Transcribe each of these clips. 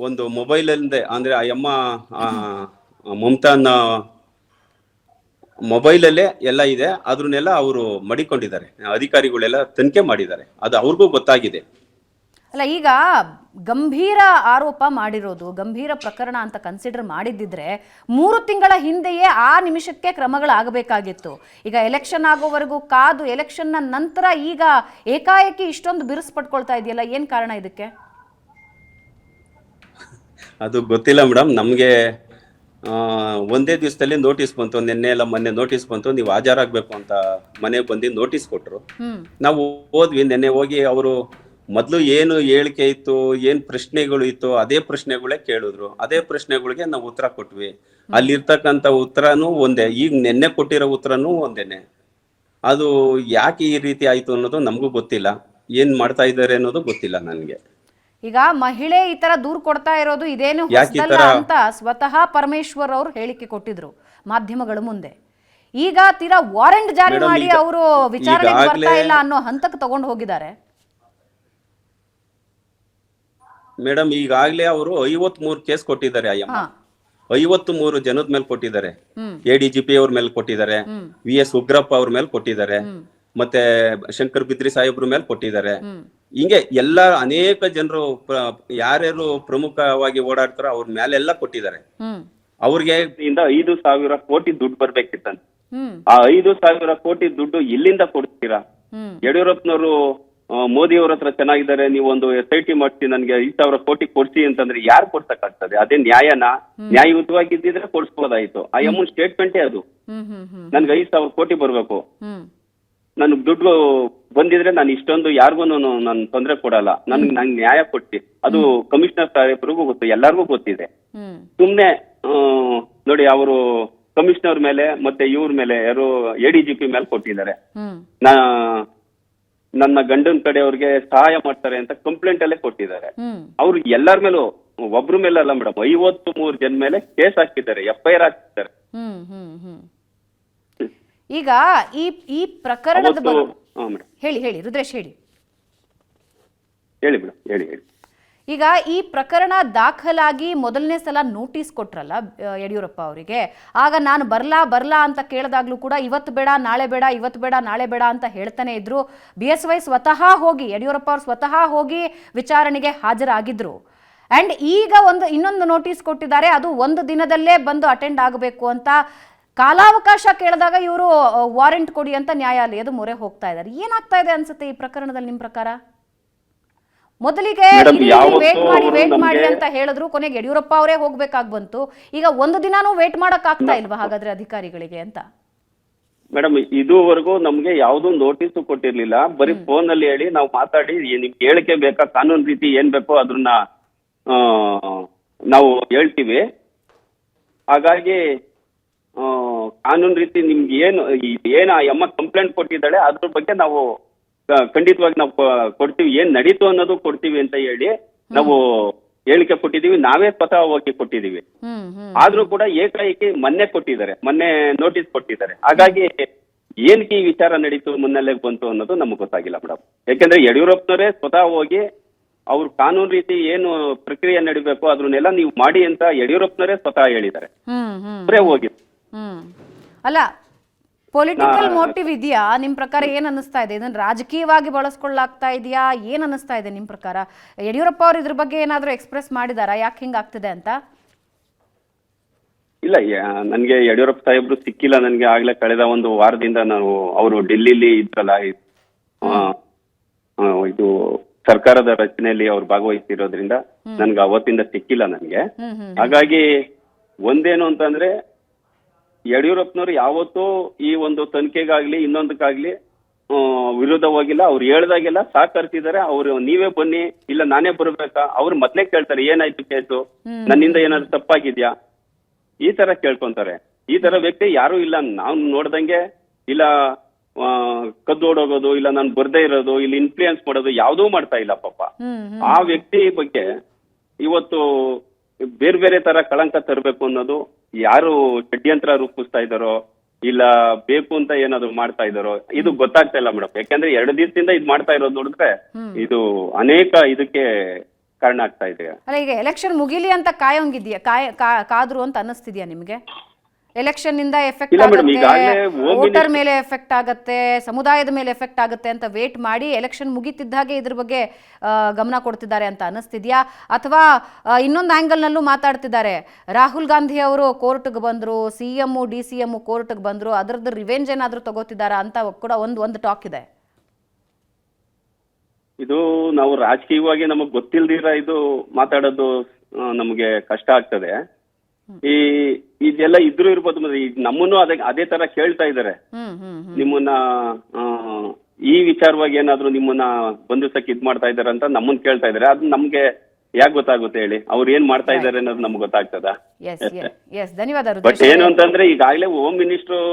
ಒಂದು ಮೊಬೈಲ್ ಅಲ್ಲದೆ ಅಂದ್ರೆ ಆ ಅಮ್ಮ ಮಮತಾನ ಮೊಬೈಲ್ ಅಲ್ಲೇ ಎಲ್ಲ ಇದೆ, ಅದ್ರನ್ನೆಲ್ಲ ಅವರು ಮಡಿಕೊಂಡಿದ್ದಾರೆ. ಅಧಿಕಾರಿಗಳೆಲ್ಲ ತನಿಖೆ ಮಾಡಿದ್ದಾರೆ, ಅದು ಅವ್ರಿಗೂ ಗೊತ್ತಾಗಿದೆ. ಅಲ್ಲ, ಈಗ ಗಂಭೀರ ಆರೋಪ ಮಾಡಿರೋದು, ಗಂಭೀರ ಪ್ರಕರಣ ಅಂತ ಕನ್ಸಿಡರ್ ಮಾಡಿದ್ದಿದ್ರೆ 3 ತಿಂಗಳ ಹಿಂದೆಯೇ ಆ ನಿಮಿಷಕ್ಕೆ ಕ್ರಮಗಳಾಗಬೇಕಾಗಿತ್ತು. ಈಗ ಎಲೆಕ್ಷನ್ ಆಗೋವರೆಗೂ ಕಾದು ಎಲೆಕ್ಷನ್ನ ನಂತರ ಈಗ ಏಕಾಏಕಿ ಇಷ್ಟೊಂದು ಬಿರುಸು ಪಡ್ಕೊಳ್ತಾ ಇದೆಯಲ್ಲ, ಏನ್ ಕಾರಣ ಇದಕ್ಕೆ? ಅದು ಗೊತ್ತಿಲ್ಲ ಮೇಡಮ್. ನಮ್ಗೆ ಒಂದೇ ದಿವಸದಲ್ಲಿ ನೋಟಿಸ್ ಬಂತು, ನಿನ್ನೆ ಎಲ್ಲ ಮೊನ್ನೆ ನೋಟಿಸ್ ಬಂತು, ನೀವು ಹಾಜರಾಗಬೇಕು ಅಂತ ಮನೆಗೆ ಬಂದು ನೋಟಿಸ್ ಕೊಟ್ರು. ನಾವು ಹೋದ್ವಿ. ನಿನ್ನೆ ಹೋಗಿ ಅವರು ಮೊದಲು ಏನು ಹೇಳಿಕೆ ಇತ್ತು, ಏನ್ ಪ್ರಶ್ನೆಗಳು ಇತ್ತು, ಅದೇ ಪ್ರಶ್ನೆಗಳೇ ಕೇಳಿದ್ರು. ಅದೇ ಪ್ರಶ್ನೆಗಳಿಗೆ ನಾವು ಉತ್ತರ ಕೊಟ್ವಿ. ಅಲ್ಲಿರ್ತಕ್ಕಂಥ ಉತ್ತರನೂ ಒಂದೇ, ಈಗ ನಿನ್ನೆ ಕೊಟ್ಟಿರೋ ಉತ್ತರನೂ ಒಂದೇನೆ. ಅದು ಯಾಕೆ ಈ ರೀತಿ ಆಯ್ತು ಅನ್ನೋದು ನಮಗೂ ಗೊತ್ತಿಲ್ಲ. ಏನ್ ಮಾಡ್ತಾ ಇದ್ದಾರೆ ಅನ್ನೋದು ಗೊತ್ತಿಲ್ಲ ನನಗೆ. ಈಗ ಮಹಿಳೆ ಈ ತರ ದೂರು ಕೊಡ್ತಾ ಇರೋದು ಇದೇನು ಹೊಸದಲ್ಲ ಅಂತ ಸ್ವತಃ ಪರಮೇಶ್ವರ್ ಅವರು ಹೇಳಿಕೆ ಕೊಟ್ಟಿದ್ರು ಮಾಧ್ಯಮಗಳ ಮುಂದೆ. ಈಗ ತೀರಾ ವಾರೆಂಟ್ ಜಾರಿ ಮಾಡಿ ಅವರು ವಿಚಾರಣೆಗೆ ಬರ್ತಾ ಇಲ್ಲ ಅನ್ನೋ ಹಂತಕ್ಕೆ ತಗೊಂಡು ಹೋಗಿದ್ದಾರೆ. ಮೇಡಮ್, ಈಗಾಗಲೇ ಅವರು 53 ಕೇಸ್ ಕೊಟ್ಟಿದ್ದಾರೆ. ಅಯ್ಯಮ್ಮ 53 ಜನದ ಮೇಲೆ ಕೊಟ್ಟಿದ್ದಾರೆ. ADGP ಅವ್ರ ಮೇಲೆ ಕೊಟ್ಟಿದ್ದಾರೆ, VS ಉಗ್ರಪ್ಪ ಅವ್ರ ಮೇಲೆ ಕೊಟ್ಟಿದ್ದಾರೆ, ಮತ್ತೆ ಶಂಕರ್ ಬಿದ್ರಿ ಸಾಹೇಬ್ರ ಮೇಲೆ ಕೊಟ್ಟಿದ್ದಾರೆ. ಹಿಂಗೆ ಎಲ್ಲ ಅನೇಕ ಜನರು ಯಾರ್ಯಾರು ಪ್ರಮುಖವಾಗಿ ಓಡಾಡ್ತಾರೋ ಅವ್ರ ಮೇಲೆಲ್ಲ ಕೊಟ್ಟಿದ್ದಾರೆ. ಅವ್ರಿಗೆ 5,000 ಕೋಟಿ ದುಡ್ಡು ಬರ್ಬೇಕಿತ್ತಂತ. ಆ 5,000 ಕೋಟಿ ದುಡ್ಡು ಎಲ್ಲಿಂದ ಕೊಡ್ತೀರಾ? ಯಡಿಯೂರಪ್ಪನವರು ಮೋದಿ ಅವ್ರ ಹತ್ರ ಚೆನ್ನಾಗಿದ್ದಾರೆ, ನೀವು ಒಂದು SIT ಮಾಡಿಸಿ ನನ್ಗೆ 5,000 ಕೋಟಿ ಕೊಡ್ಸಿ ಅಂತಂದ್ರೆ ಯಾರು ಕೊಡ್ಸಕ್ಕಾಗ್ತದೆ? ಅದೇ ನ್ಯಾಯನ? ನ್ಯಾಯಯುತವಾಗಿದ್ದಿದ್ರೆ ಕೊಡ್ಸ್ಬೋದಾಯ್ತು. ಆ ಅಮೌಂಟ್ ಸ್ಟೇಟ್ಮೆಂಟೇ ಅದು. ನನ್ಗೆ 5,000 ಕೋಟಿ ಬರ್ಬೇಕು, ನನ್ಗೆ ದುಡ್ಡು ಬಂದಿದ್ರೆ ನಾನು ಇಷ್ಟೊಂದು ಯಾರಿಗೂ ನಾನು ತೊಂದರೆ ಕೊಡಲ್ಲ, ನಂಗೆ ನ್ಯಾಯ ಕೊಡ್ತಿ. ಅದು ಕಮಿಷನರ್ ಸಾಹೇಬ್ರಿಗೂ ಗೊತ್ತು, ಎಲ್ಲಾರ್ಗೂ ಗೊತ್ತಿದೆ. ಸುಮ್ನೆ ನೋಡಿ, ಅವರು ಕಮಿಷನರ್ ಮೇಲೆ ಮತ್ತೆ ಇವ್ರ ಮೇಲೆ ಯಾರು ADGP ಮೇಲೆ ಕೊಟ್ಟಿದ್ದಾರೆ. ನನ್ನ ಗಂಡನ ಕಡೆ ಅವ್ರಿಗೆ ಸಹಾಯ ಮಾಡ್ತಾರೆ ಅಂತ ಕಂಪ್ಲೇಂಟ್ ಅಲ್ಲೇ ಕೊಟ್ಟಿದ್ದಾರೆ. ಅವ್ರು ಎಲ್ಲರ ಮೇಲೂ, ಒಬ್ರ ಮೇಲೆ ಅಲ್ಲ ಮೇಡಮ್, 53 ಜನ ಮೇಲೆ ಕೇಸ್ ಹಾಕಿದ್ದಾರೆ, FIR ಹಾಕಿದ್ದಾರೆ. ಈಗ ಈ ಪ್ರಕರಣದ ಹೇಳಿ ಹೇಳಿ ರುದ್ರೇಶ್ ಹೇಳಿ ಹೇಳಿ ಮೇಡಮ್, ಹೇಳಿ. ಈಗ ಈ ಪ್ರಕರಣ ದಾಖಲಾಗಿ ಮೊದಲನೇ ಸಲ ನೋಟಿಸ್ ಕೊಟ್ರಲ್ಲ ಯಡಿಯೂರಪ್ಪ ಅವರಿಗೆ, ಆಗ ನಾನು ಬರ್ಲಾ ಅಂತ ಕೇಳಿದಾಗ್ಲೂ ಕೂಡ ಇವತ್ತು ಬೇಡ ನಾಳೆ ಬೇಡ, ಇವತ್ತು ಬೇಡ ನಾಳೆ ಬೇಡ ಅಂತ ಹೇಳ್ತಾನೆ ಇದ್ರು. BSY ಸ್ವತಃ ಹೋಗಿ, ಯಡಿಯೂರಪ್ಪ ಅವರು ಸ್ವತಃ ಹೋಗಿ ವಿಚಾರಣೆಗೆ ಹಾಜರಾಗಿದ್ರು. ಅಂಡ್ ಈಗ ಇನ್ನೊಂದು ನೋಟಿಸ್ ಕೊಟ್ಟಿದ್ದಾರೆ, ಅದು 1 ದಿನದಲ್ಲೇ ಬಂದು ಅಟೆಂಡ್ ಆಗಬೇಕು ಅಂತ. ಕಾಲಾವಕಾಶ ಕೇಳಿದಾಗ ಇವರು ವಾರೆಂಟ್ ಕೊಡಿ ಅಂತ ನ್ಯಾಯಾಲಯದ ಮೊರೆ ಹೋಗ್ತಾ ಇದ್ದಾರೆ. ಏನಾಗ್ತಾ ಇದೆ ಅನ್ಸುತ್ತೆ ಈ ಪ್ರಕರಣದಲ್ಲಿ ನಿಮ್ ಪ್ರಕಾರ? ಮೊದಲಿಗೆ ವೇಟ್ ಮಾಡಿ ಅಂತ ಹೇಳಿದ್ರು, ಕೊನೆಗೆ ಯಡಿಯೂರಪ್ಪ ಅವರೇ ಹೋಗ್ಬೇಕಾಗ್ ಬಂತು. ಈಗ 1 ದಿನಾನೂ ವೇಟ್ ಮಾಡಕ್ ಆಗ್ತಾ ಇಲ್ವಾ ಹಾಗಾದ್ರೆ ಅಧಿಕಾರಿಗಳಿಗೆ ಅಂತ? ಮೇಡಮ್, ಇದುವರೆಗೂ ನಮ್ಗೆ ಯಾವ್ದು ನೋಟಿಸ್ ಕೊಟ್ಟಿರ್ಲಿಲ್ಲ. ಬರೀ ಫೋನ್ ಅಲ್ಲಿ ಹೇಳಿ ನಾವು ಮಾತಾಡಿ ನಿಮ್ಗೆ ಹೇಳಿಕೆ ಬೇಕಾ, ಕಾನೂನು ರೀತಿ ಏನ್ ಬೇಕೋ ಅದನ್ನ ನಾವು ಹೇಳ್ತೀವಿ. ಹಾಗಾಗಿ ಕಾನೂನು ರೀತಿ ನಿಮ್ಗೆ ಏನು ಆ ಅಮ್ಮ ಕಂಪ್ಲೇಂಟ್ ಕೊಟ್ಟಿದ್ದಾಳೆ ಅದ್ರ ಬಗ್ಗೆ ನಾವು ಖಂಡಿತವಾಗಿ ನಾವು ಕೊಡ್ತೀವಿ, ಏನ್ ನಡೀತು ಅನ್ನೋದು ಕೊಡ್ತೀವಿ ಅಂತ ಹೇಳಿ ನಾವು ಹೇಳಿಕೆ ಕೊಟ್ಟಿದೀವಿ. ನಾವೇ ಸ್ವತಃ ಹೋಗಿ ಕೊಟ್ಟಿದೀವಿ. ಆದ್ರೂ ಕೂಡ ಏಕಾಏಕಿ ಮೊನ್ನೆ ನೋಟಿಸ್ ಕೊಟ್ಟಿದ್ದಾರೆ. ಹಾಗಾಗಿ ಏನಕ್ಕೆ ಈ ವಿಚಾರ ನಡೀತು, ಮುನ್ನೆಲೆಗೆ ಬಂತು ಅನ್ನೋದು ನಮ್ಗೆ ಗೊತ್ತಾಗಿಲ್ಲ ಮೇಡಮ್. ಯಾಕಂದ್ರೆ ಯಡಿಯೂರಪ್ಪನವರೇ ಸ್ವತಃ ಹೋಗಿ ಅವ್ರ ಕಾನೂನು ರೀತಿ ಏನು ಪ್ರಕ್ರಿಯೆ ನಡಿಬೇಕು ಅದನ್ನೆಲ್ಲ ನೀವು ಮಾಡಿ ಅಂತ ಯಡಿಯೂರಪ್ಪನವರೇ ಸ್ವತಃ ಹೇಳಿದ್ದಾರೆ. ಹೋಗಿ ಅಲ್ಲ, ಪೊಲಿಟಿಕಲ್ ಮೋಟಿವ್ ಇದೆಯಾ ನಿಮ್ ಪ್ರಕಾರ? ಏನ್ ಅನ್ನಿಸ್ತಾ ಇದೆ? ಇದನ್ನ ರಾಜಕೀಯವಾಗಿ ಬಳಸ್ಕೊಳ್ಳಾಗ್ತಾ ಇದೆಯಾ? ಏನ್ ಅನ್ನಿಸ್ತಾ ಇದೆ ನಿಮ್ ಪ್ರಕಾರ? ಯಡಿಯೂರಪ್ಪ ಅವರು ಇದ್ರ ಬಗ್ಗೆ ಏನಾದ್ರು ಎಕ್ಸ್ಪ್ರೆಸ್ ಮಾಡಿದಾರಾ, ಯಾಕೆ ಹಿಂಗಾಗ್ತಿದೆ ಅಂತ? ಇಲ್ಲ, ನನ್ಗೆ ಯಡಿಯೂರಪ್ಪ ಸಾಹೇಬ್ರು ಸಿಕ್ಕಿಲ್ಲ. ನನ್ಗೆ ಆಗ್ಲೇ ಕಳೆದ 1 ವಾರದಿಂದ ಅವರು ಡೆಲ್ಲಿಲಿ ಇದ್ರಲ್ಲ, ಇದು ಸರ್ಕಾರದ ರಚನೆಯಲ್ಲಿ ಅವ್ರು ಭಾಗವಹಿಸಿರೋದ್ರಿಂದ ನನ್ಗೆ ಅವತ್ತಿಂದ ಸಿಕ್ಕಿಲ್ಲ ನನ್ಗೆ. ಹಾಗಾಗಿ ಒಂದೇನು ಅಂತಂದ್ರೆ, ಯಡಿಯೂರಪ್ಪನವ್ರು ಯಾವತ್ತೂ ಈ ಒಂದು ತನಿಖೆಗಾಗ್ಲಿ ಇನ್ನೊಂದಕ್ಕಾಗ್ಲಿ ವಿರೋಧ ಹೋಗಿಲ್ಲ. ಅವ್ರು ಹೇಳ್ದಾಗೆಲ್ಲ ಸಹಕರಿಸಿದ್ದಾರೆ. ಅವ್ರು ನೀವೇ ಬನ್ನಿ, ಇಲ್ಲ ನಾನೇ ಬರ್ಬೇಕಾ, ಅವ್ರು ಮೊದ್ಲೇ ಕೇಳ್ತಾರೆ ಏನಾಯ್ತು ಕೇಸು, ನನ್ನಿಂದ ಏನಾದ್ರು ತಪ್ಪಾಗಿದ್ಯಾ, ಈ ತರ ಕೇಳ್ಕೊಂತಾರೆ. ಈ ತರ ವ್ಯಕ್ತಿ ಯಾರು ಇಲ್ಲ ನಾವು ನೋಡ್ದಂಗೆ. ಇಲ್ಲ ಕದ್ದೋಡೋಗೋದು, ಇಲ್ಲ ನಾನು ಬರ್ದೇ ಇರೋದು, ಇಲ್ಲಿ ಇನ್ಫ್ಲೂಯೆನ್ಸ್ ಮಾಡೋದು ಯಾವುದೂ ಮಾಡ್ತಾ ಇಲ್ಲ ಪಾಪ. ಆ ವ್ಯಕ್ತಿ ಬಗ್ಗೆ ಇವತ್ತು ಬೇರೆ ಬೇರೆ ತರ ಕಳಂಕ ತರಬೇಕು ಅನ್ನೋದು, ಯಾರು ಷಡ್ಯಂತ್ರ ರೂಪಿಸ್ತಾ ಇದ್ದಾರೋ ಇಲ್ಲ ಬೇಕು ಅಂತ ಏನಾದ್ರು ಮಾಡ್ತಾ ಇದ್ದಾರೋ ಇದು ಗೊತ್ತಾಗ್ತಾ ಇಲ್ಲ ಮೇಡಮ್. ಯಾಕಂದ್ರೆ 2 ದಿವಸದಿಂದ ಇದು ಮಾಡ್ತಾ ಇರೋದು ನೋಡಿದ್ರೆ ಇದು ಅನೇಕ ಇದಕ್ಕೆ ಕಾರಣ ಆಗ್ತಾ ಇದೆ. ಅಲ್ಲ, ಈಗ ಎಲೆಕ್ಷನ್ ಮುಗಿಲಿ ಅಂತ ಕಾಯೋಂಗಿದ್ಯಾ, ಕಾದ್ರು ಅಂತ ಅನ್ನಿಸ್ತಿದ್ಯಾ ನಿಮ್ಗೆ? ಎಲೆಕ್ಷನ್ ಇಂದ ಎಫೆಕ್ಟ್ ಆಗುತ್ತೆ, ವೋಟರ್ ಮೇಲೆ ಎಫೆಕ್ಟ್ ಆಗುತ್ತೆ, ಸಮುದಾಯದ ಮೇಲೆ ಎಫೆಕ್ಟ್ ಆಗುತ್ತೆ ಅಂತ ವೇಟ್ ಮಾಡಿ ಎಲೆಕ್ಷನ್ ಮುಗಿತಿದ್ದ ಹಾಗೆ ಇದ್ರ ಬಗ್ಗೆ ಗಮನ ಕೊಡ್ತಿದ್ದಾರೆ ಅಂತ ಅನ್ನಿಸ್ತಿದ್ಯಾ? ಅಥವಾ ಇನ್ನೊಂದು ಆಂಗಲ್ನಲ್ಲೂ ಮಾತಾಡ್ತಿದ್ದಾರೆ, ರಾಹುಲ್ ಗಾಂಧಿ ಅವರು ಕೋರ್ಟ್ಗೆ ಬಂದ್ರು, CM DCM ಕೋರ್ಟ್ಗೆ ಬಂದ್ರು, ಅದರದ್ದು ರಿವೆಂಜ್ ಏನಾದ್ರು ತಗೋತಿದ್ದಾರಾ ಅಂತ ಕೂಡ ಒಂದು ಟಾಕ್ ಇದೆ. ಇದು ನಾವು ರಾಜಕೀಯವಾಗಿ ನಮಗ್ ಗೊತ್ತಿಲ್ದಿರ ಇದು ಮಾತಾಡೋದು ನಮ್ಗೆ ಕಷ್ಟ ಆಗ್ತದೆ. ಇದೆಲ್ಲ ಇದ್ರೂ ಇರ್ಬೋದು, ನಮ್ಮನ್ನು ಅದೇ ತರ ಕೇಳ್ತಾ ಇದಾರೆ. ನಿಮ್ಮನ್ನ ಈ ವಿಚಾರವಾಗಿ ಏನಾದ್ರು ನಿಮ್ಮನ್ನ ಬಂಧಿಸಕ್ಕೆ ಇದ್ ಮಾಡ್ತಾ ಇದಾರೆ ಅಂತ ನಮ್ಮನ್ನ ಕೇಳ್ತಾ ಇದಾರೆ. ಅದು ನಮ್ಗೆ ಯಾಕೆ ಗೊತ್ತಾಗುತ್ತೆ ಹೇಳಿ? ಅವ್ರು ಏನ್ ಮಾಡ್ತಾ ಇದಾರೆ ಅನ್ನೋದು ನಮ್ಗೆ ಗೊತ್ತಾಗ್ತದ? ಬಟ್ ಏನು ಅಂತಂದ್ರೆ ಈಗಾಗಲೇ ಹೋಮ್ ಮಿನಿಸ್ಟರ್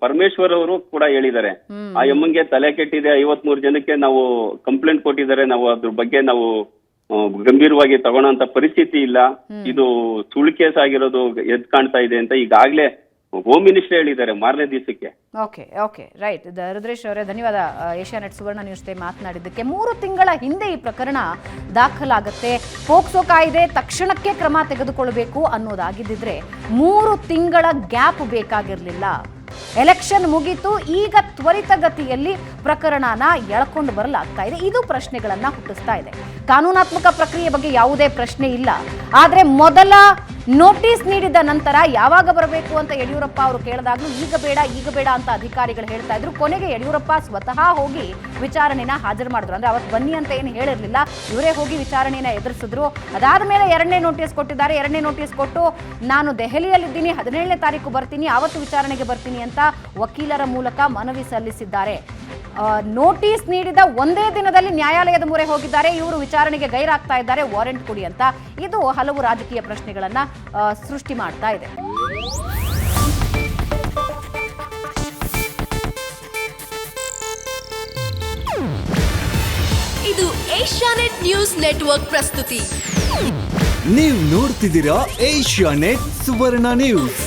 ಪರಮೇಶ್ವರ್ ಅವರು ಕೂಡ ಹೇಳಿದ್ದಾರೆ, ಆ ಎಮ್ಮಂಗೆ ತಲೆ ಕೆಟ್ಟಿದೆ, 53 ಜನಕ್ಕೆ ನಾವು ಕಂಪ್ಲೇಂಟ್ ಕೊಟ್ಟಿದ್ದಾರೆ, ನಾವು ಅದ್ರ ಬಗ್ಗೆ ನಾವು ಗಂಭೀರವಾಗಿ ತಗೊಳ್ಳೋಂತ ಪರಿಸ್ಥಿತಿ ಇಲ್ಲ, ಇದು ಸುಳ್ಳು ಕೇಸ್ ಆಗಿರೋದು ಎದ್ ಕಾಣ್ತಾ ಇದೆ ಅಂತ ಈಗಾಗಲೇ ಹೋಮ್ ಮಿನಿಸ್ಟರ್ ಹೇಳಿದ್ದಾರೆ ಮಾರನೇ ದಿವಸಕ್ಕೆ. Okay right. ರುದ್ರೇಶ್ ಅವರೇ ಧನ್ಯವಾದ ಏಷ್ಯಾನೆಟ್ ಸುವರ್ಣ ನ್ಯೂಸ್ ಟೈಮ್ ಮಾತನಾಡಿದ್ದಕ್ಕೆ. 3 ತಿಂಗಳ ಹಿಂದೆ ಈ ಪ್ರಕರಣ ದಾಖಲಾಗುತ್ತೆ, ಪೋಕ್ಸೋ ಕಾಯ್ದೆ ತಕ್ಷಣಕ್ಕೆ ಕ್ರಮ ತೆಗೆದುಕೊಳ್ಳಬೇಕು ಅನ್ನೋದಾಗಿದ್ದಿದ್ರೆ 3 ತಿಂಗಳ ಗ್ಯಾಪ್ ಬೇಕಾಗಿರಲಿಲ್ಲ. ಎಲೆಕ್ಷನ್ ಮುಗಿತು, ಈಗ ತ್ವರಿತಗತಿಯಲ್ಲಿ ಪ್ರಕರಣನ ಎಳ್ಕೊಂಡು ಬರಲಾಗ್ತಾ ಇದೆ. ಇದು ಪ್ರಶ್ನೆಗಳನ್ನ ಹುಟ್ಟಿಸ್ತಾ ಇದೆ. ಕಾನೂನಾತ್ಮಕ ಪ್ರಕ್ರಿಯೆ ಬಗ್ಗೆ ಯಾವುದೇ ಪ್ರಶ್ನೆ ಇಲ್ಲ, ಆದ್ರೆ ಮೊದಲ ನೋಟಿಸ್ ನೀಡಿದ ನಂತರ ಯಾವಾಗ ಬರಬೇಕು ಅಂತ ಯಡಿಯೂರಪ್ಪ ಅವರು ಕೇಳಿದಾಗ್ಲೂ ಈಗ ಬೇಡ ಅಂತ ಅಧಿಕಾರಿಗಳು ಹೇಳ್ತಾ ಇದ್ರು. ಕೊನೆಗೆ ಯಡಿಯೂರಪ್ಪ ಸ್ವತಃ ಹೋಗಿ ವಿಚಾರಣೆನ ಹಾಜರು ಮಾಡಿದ್ರು. ಅಂದ್ರೆ ಅವತ್ತು ಬನ್ನಿ ಅಂತ ಏನು ಹೇಳಿರ್ಲಿಲ್ಲ, ಇವರೇ ಹೋಗಿ ವಿಚಾರಣೆನ ಎದುರಿಸಿದ್ರು. ಅದಾದ ಮೇಲೆ 2ನೇ ನೋಟಿಸ್ ಕೊಟ್ಟಿದ್ದಾರೆ. 2ನೇ ನೋಟಿಸ್ ಕೊಟ್ಟು ನಾನು ದೆಹಲಿಯಲ್ಲಿದ್ದೀನಿ, 17ನೇ ತಾರೀಕು ಬರ್ತೀನಿ, ಆವತ್ತು ವಿಚಾರಣೆಗೆ ಬರ್ತೀನಿ ಅಂತ ವಕೀಲರ ಮೂಲಕ ಮನವಿ ಸಲ್ಲಿಸಿದ್ದಾರೆ. ನೋಟಿಸ್ ನೀಡಿದ ಒಂದೇ ದಿನದಲ್ಲಿ ನ್ಯಾಯಾಲಯದ ಮೊರೆ ಹೋಗಿದ್ದಾರೆ. ಇವರು ವಿಚಾರಣೆಗೆ ಗೈರಾಗ್ತಾ ಇದ್ದಾರೆ, ವಾರೆಂಟ್ ಕೊಡಿ ಅಂತ. ಇದು ಹಲವು ರಾಜಕೀಯ ಪ್ರಶ್ನೆಗಳನ್ನ ಸೃಷ್ಟಿ ಮಾಡ್ತಾ ಇದೆ. ಇದು ಏಷ್ಯಾನೆಟ್ ನ್ಯೂಸ್ ನೆಟ್ವರ್ಕ್ ಪ್ರಸ್ತುತಿ. ನೀವು ನೋಡ್ತಿದ್ದೀರಾ ಏಷ್ಯಾನೆಟ್ ಸುವರ್ಣ ನ್ಯೂಸ್.